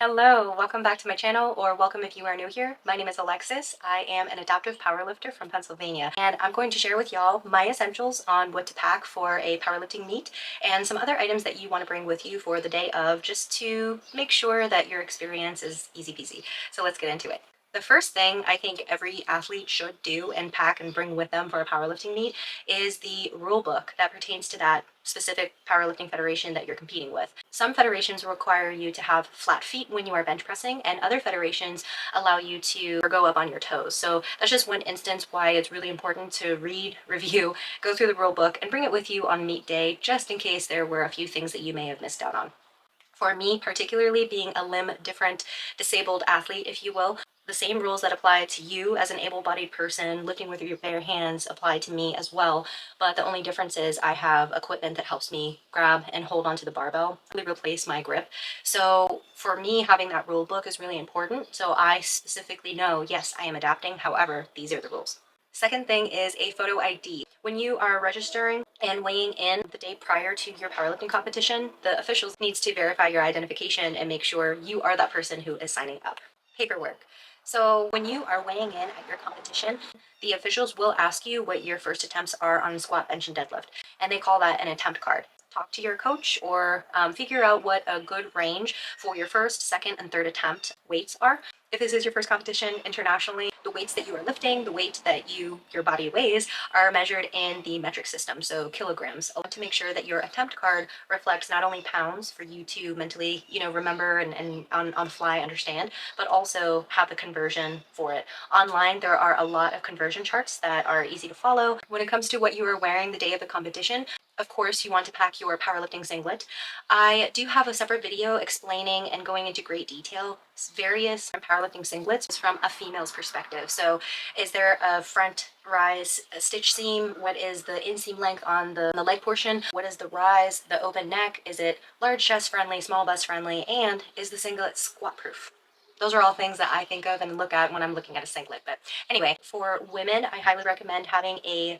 Hello, welcome back to my channel, or welcome if you are new here. My name is Alexis. I am an adaptive powerlifter from Pennsylvania, and I'm going to share with y'all my essentials on what to pack for a powerlifting meet and some other items that you want to bring with you for the day of, just to make sure that your experience is easy peasy. So let's get into it. The first thing I think every athlete should do and pack and bring with them for a powerlifting meet is the rule book that pertains to that specific powerlifting federation that you're competing with. Some federations require you to have flat feet when you are bench pressing, and other federations allow you to go up on your toes. So that's just one instance why it's really important to read, review, go through the rule book, and bring it with you on meet day, just in case there were a few things that you may have missed out on. For me, particularly being a limb different disabled athlete, if you will, the same rules that apply to you as an able-bodied person lifting with your bare hands apply to me as well. But the only difference is I have equipment that helps me grab and hold onto the barbell, really replace my grip. So for me, having that rule book is really important. So I specifically know, yes, I am adapting. However, these are the rules. Second thing is a photo ID. When you are registering and weighing in the day prior to your powerlifting competition, the officials needs to verify your identification and make sure you are that person who is signing up. Paperwork. So when you are weighing in at your competition, the officials will ask you what your first attempts are on squat, bench, and deadlift, and they call that an attempt card. Talk to your coach or figure out what a good range for your first, second, and third attempt weights are. If this is your first competition internationally, the weights that you are lifting, the weight that your body weighs, are measured in the metric system, so kilograms. I want to make sure that your attempt card reflects not only pounds for you to mentally, remember and on fly understand, but also have the conversion for it. Online, there are a lot of conversion charts that are easy to follow. When it comes to what you are wearing the day of the competition, of course, you want to pack your powerlifting singlet. I do have a separate video explaining and going into great detail various powerlifting singlets from a female's perspective. So is there a front rise a stitch seam? What is the inseam length on the leg portion? What is the rise, the open neck? Is it large chest friendly, small bust friendly? And is the singlet squat proof? Those are all things that I think of and look at when I'm looking at a singlet. But anyway, for women, I highly recommend having a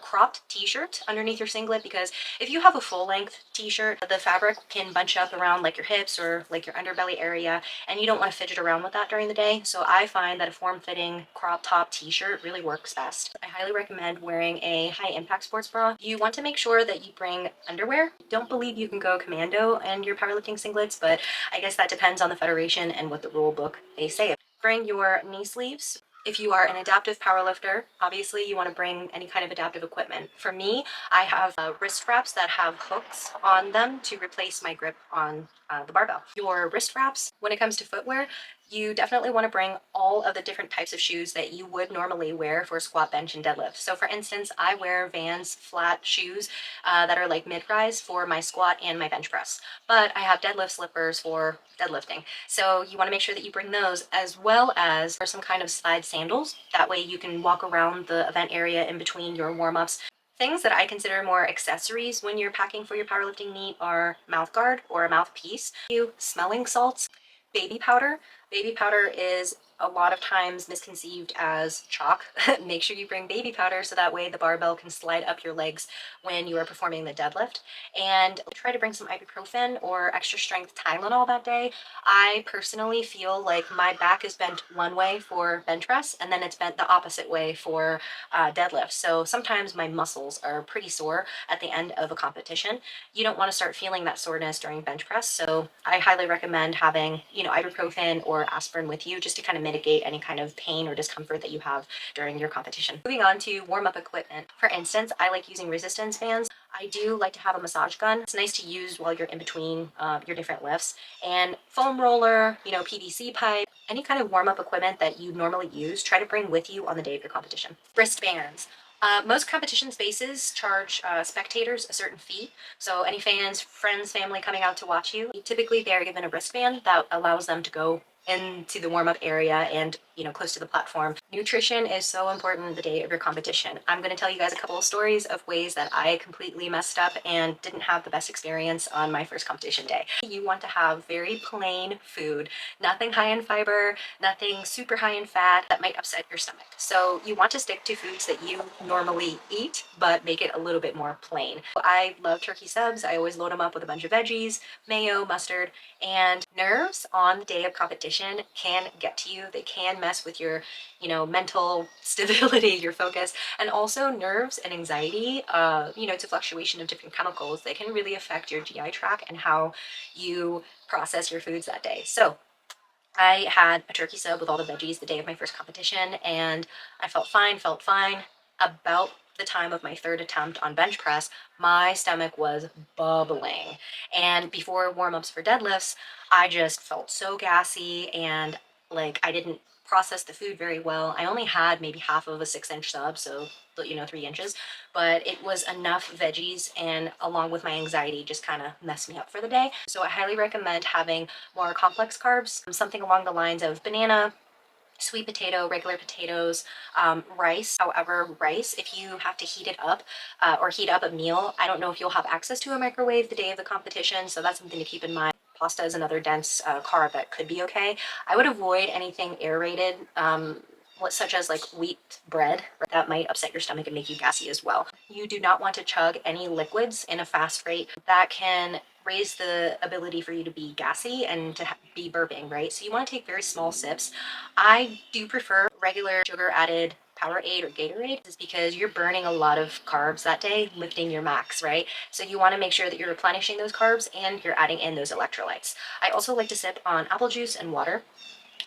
cropped t-shirt underneath your singlet, because if you have a full-length t-shirt, the fabric can bunch up around like your hips or like your underbelly area, and you don't want to fidget around with that during the day. So I find that a form-fitting crop top t-shirt really works best. I highly recommend wearing a high-impact sports bra. You want to make sure that you bring underwear. Don't believe you can go commando in your powerlifting singlets, but I guess that depends on the federation and what the rule book they say. Bring your knee sleeves. If you are an adaptive powerlifter, obviously you want to bring any kind of adaptive equipment. For me, I have wrist straps that have hooks on them to replace my grip on the barbell. Your wrist wraps, when it comes to footwear, you definitely want to bring all of the different types of shoes that you would normally wear for squat, bench, and deadlift. So for instance, I wear Vans flat shoes that are like mid-rise for my squat and my bench press. But I have deadlift slippers for deadlifting. So you want to make sure that you bring those, as well as some kind of slide sandals. That way you can walk around the event area in between your warm-ups. Things that I consider more accessories when you're packing for your powerlifting meet are mouth guard or a mouthpiece, smelling salts, baby powder. Baby powder is a lot of times misconceived as chalk. Make sure you bring baby powder so that way the barbell can slide up your legs when you are performing the deadlift. And try to bring some ibuprofen or extra strength Tylenol that day. I personally feel like my back is bent one way for bench press, and then it's bent the opposite way for deadlift. So sometimes my muscles are pretty sore at the end of a competition. You don't want to start feeling that soreness during bench press. So I highly recommend having, ibuprofen or aspirin with you, just to kind of mitigate any kind of pain or discomfort that you have during your competition. Moving on to warm-up equipment. For instance, I like using resistance bands. I do like to have a massage gun. It's nice to use while you're in between your different lifts. And foam roller, PVC pipe, any kind of warm-up equipment that you normally use, try to bring with you on the day of your competition. Wristbands. Most competition spaces charge spectators a certain fee. So any fans, friends, family coming out to watch you, typically they are given a wristband that allows them to go into the warm-up area and, you know, close to the platform. Nutrition is so important the day of your competition. I'm going to tell you guys a couple of stories of ways that I completely messed up and didn't have the best experience on my first competition day. You want to have very plain food, nothing high in fiber, nothing super high in fat that might upset your stomach. So you want to stick to foods that you normally eat, but make it a little bit more plain. I love turkey subs. I always load them up with a bunch of veggies, mayo, mustard, and nerves on the day of competition can get to you. They can mess with your, you know, mental stability, your focus, and also nerves and anxiety. You know, it's a fluctuation of different chemicals. They can really affect your GI tract and how you process your foods that day. So I had a turkey sub with all the veggies the day of my first competition, and I felt fine, About the time of my third attempt on bench press, my stomach was bubbling. And before warm-ups for deadlifts, I just felt so gassy and like I didn't process the food very well. I only had maybe half of a 6-inch sub, so, you know, 3 inches, but it was enough veggies, and along with my anxiety just kind of messed me up for the day. So I highly recommend having more complex carbs, something along the lines of banana, sweet potato, regular potatoes, rice. However, rice, if you have to heat it up or heat up a meal, I don't know if you'll have access to a microwave the day of the competition, so that's something to keep in mind. Pasta is another dense carb that could be okay. I would avoid anything aerated, such as like wheat bread. That might upset your stomach and make you gassy as well. You do not want to chug any liquids in a fast rate. That can raise the ability for you to be gassy and to be burping, right? So you want to take very small sips. I do prefer regular sugar added Powerade or Gatorade, is because you're burning a lot of carbs that day, lifting your max, right? So you want to make sure that you're replenishing those carbs and you're adding in those electrolytes. I also like to sip on apple juice and water.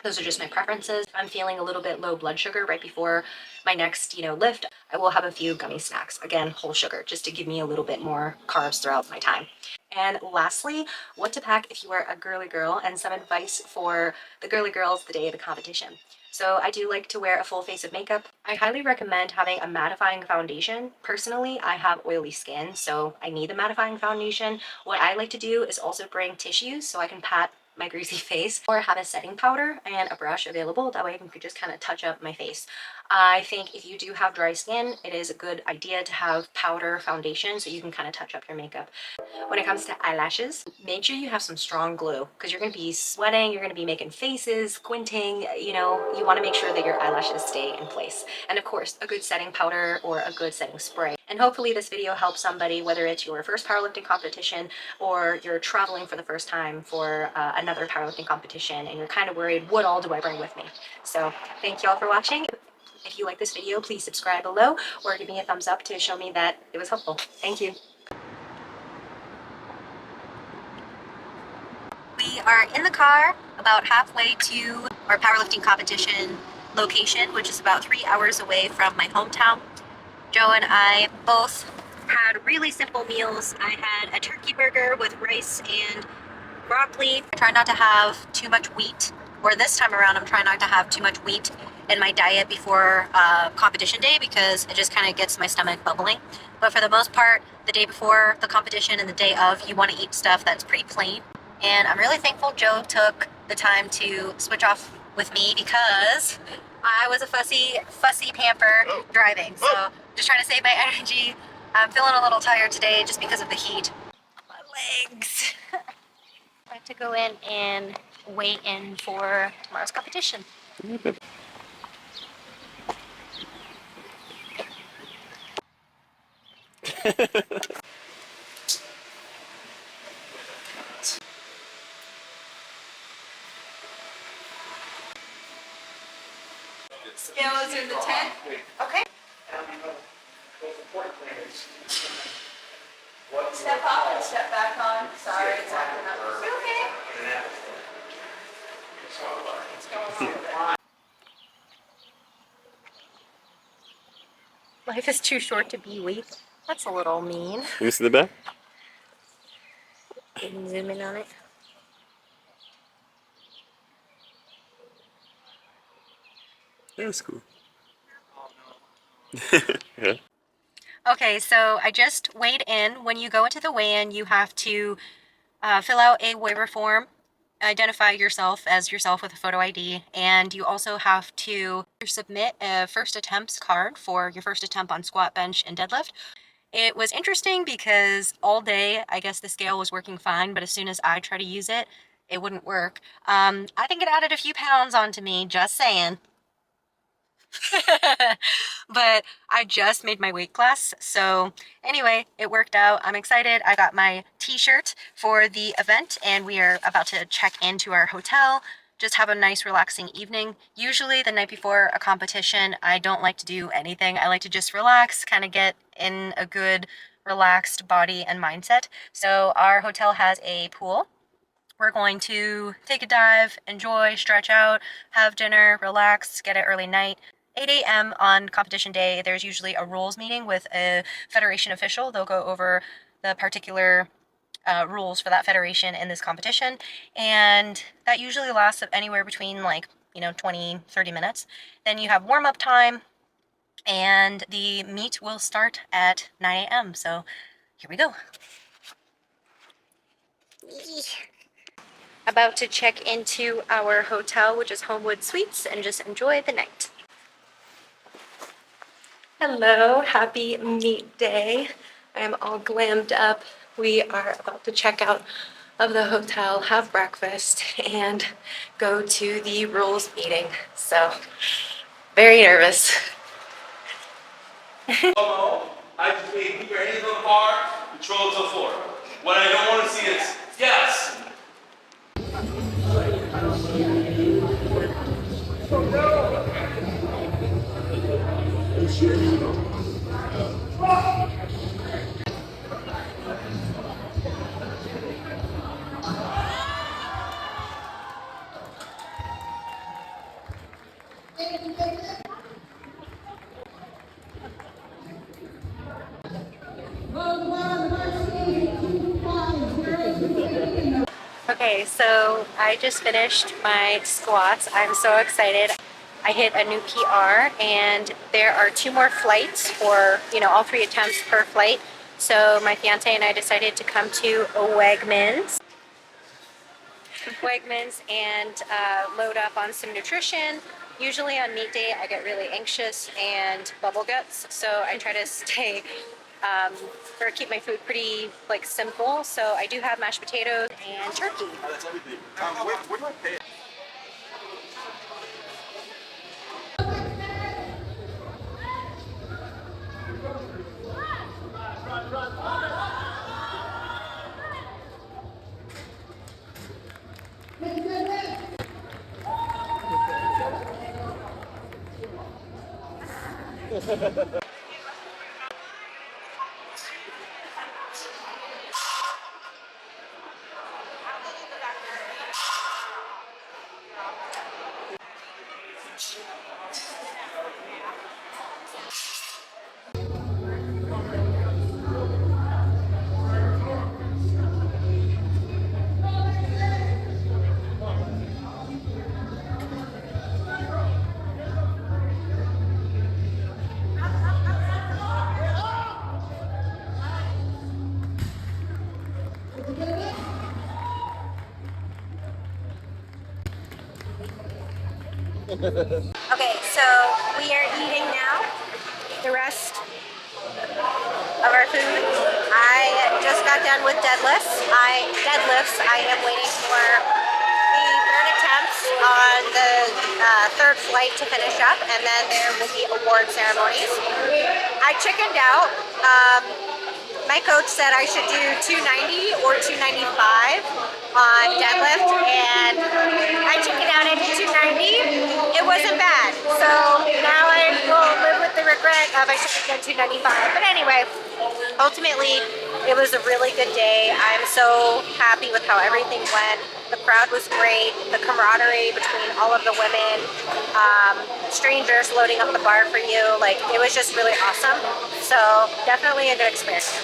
Those are just my preferences. If I'm feeling a little bit low blood sugar right before my next, you know, lift, I will have a few gummy snacks. Again, whole sugar, just to give me a little bit more carbs throughout my time. And lastly, what to pack if you are a girly girl, and some advice for the girly girls the day of the competition. So I do like to wear a full face of makeup. I highly recommend having a mattifying foundation. Personally, I have oily skin, so I need the mattifying foundation. What I like to do is also bring tissues so I can pat my greasy face, or have a setting powder and a brush available. That way I can just kind of touch up my face. I think if you do have dry skin, it is a good idea to have powder foundation so you can kind of touch up your makeup. When it comes to eyelashes, make sure you have some strong glue, because you're going to be sweating, you're going to be making faces, squinting, you know, you want to make sure that your eyelashes stay in place. And of course, a good setting powder or a good setting spray. And hopefully this video helps somebody, whether it's your first powerlifting competition or you're traveling for the first time for another powerlifting competition and you're kind of worried, what all do I bring with me? So thank you all for watching. If you like this video, please subscribe below or give me a thumbs up to show me that it was helpful. Thank you. We are in the car about halfway to our powerlifting competition location, which is about 3 hours away from my hometown. Joe and I both had really simple meals. I had a turkey burger with rice and broccoli. I try not to have too much wheat, or this time around I'm trying not to have too much wheat in my diet before competition day, because it just kind of gets my stomach bubbling. But for the most part, the day before the competition and the day of, you want to eat stuff that's pretty plain. And I'm really thankful Joe took the time to switch off with me, because I was a fussy pamper driving. So just trying to save my energy. I'm feeling a little tired today just because of the heat. My legs. I have to go in and weigh in for tomorrow's competition. Scales in the tent. Okay. Step up and step back on. Sorry, it's acting up. Okay. Life is too short to be weak. That's a little mean. You see the back? You can zoom in on it. That's cool. Yeah. Okay, so I just weighed in. When you go into the weigh-in, you have to fill out a waiver form. identify yourself as yourself with a photo ID, and you also have to submit a first attempts card for your first attempt on squat, bench, and deadlift. It was interesting because all day, I guess the scale was working fine, but as soon as I try to use it, it wouldn't work. I think it added a few pounds onto me, just saying. But I just made my weight class, so anyway, it worked out. I'm excited. I got my t-shirt for the event, and we are about to check into our hotel, just have a nice relaxing evening. Usually the night before a competition, I don't like to do anything. I like to just relax, kind of get in a good relaxed body and mindset. So our hotel has a pool. We're going to take a dive, enjoy, stretch out, have dinner, relax, get an early night. 8 a.m. on competition day, there's usually a rules meeting with a federation official. They'll go over the particular rules for that federation in this competition, and that usually lasts anywhere between 20, 30 minutes. Then you have warm-up time, and the meet will start at 9 a.m. So here we go. About to check into our hotel, which is Homewood Suites, and just enjoy the night. Hello, happy meet day. I am all glammed up. We are about to check out of the hotel, have breakfast, and go to the rules meeting. So, very nervous. I just mean keep your hands on the bar, control it to the floor. What I don't want to see is yes. Okay, so I just finished my squats. I'm so excited. I hit a new PR, and there are 2 more flights for, all 3 attempts per flight. So my fiance and I decided to come to Wegmans and load up on some nutrition. Usually on meet day, I get really anxious and bubble guts, so I try to stay or keep my food pretty simple. So I do have mashed potatoes and turkey. That's everything. Where do I pay? Okay, so we are eating now. The rest of our food. I just got done with deadlifts. I am waiting for the 3rd attempts on the 3rd flight to finish up, and then there will be award ceremonies. I chickened out. My coach said I should do 290 or 295 on deadlift, and I chickened out and did 290. It wasn't bad, so now I will live with the regret of I should have done 295. But anyway, ultimately, it was a really good day. I'm so happy with how everything went. The crowd was great. The camaraderie between all of the women, strangers loading up the bar for you, it was just really awesome. So definitely a good experience.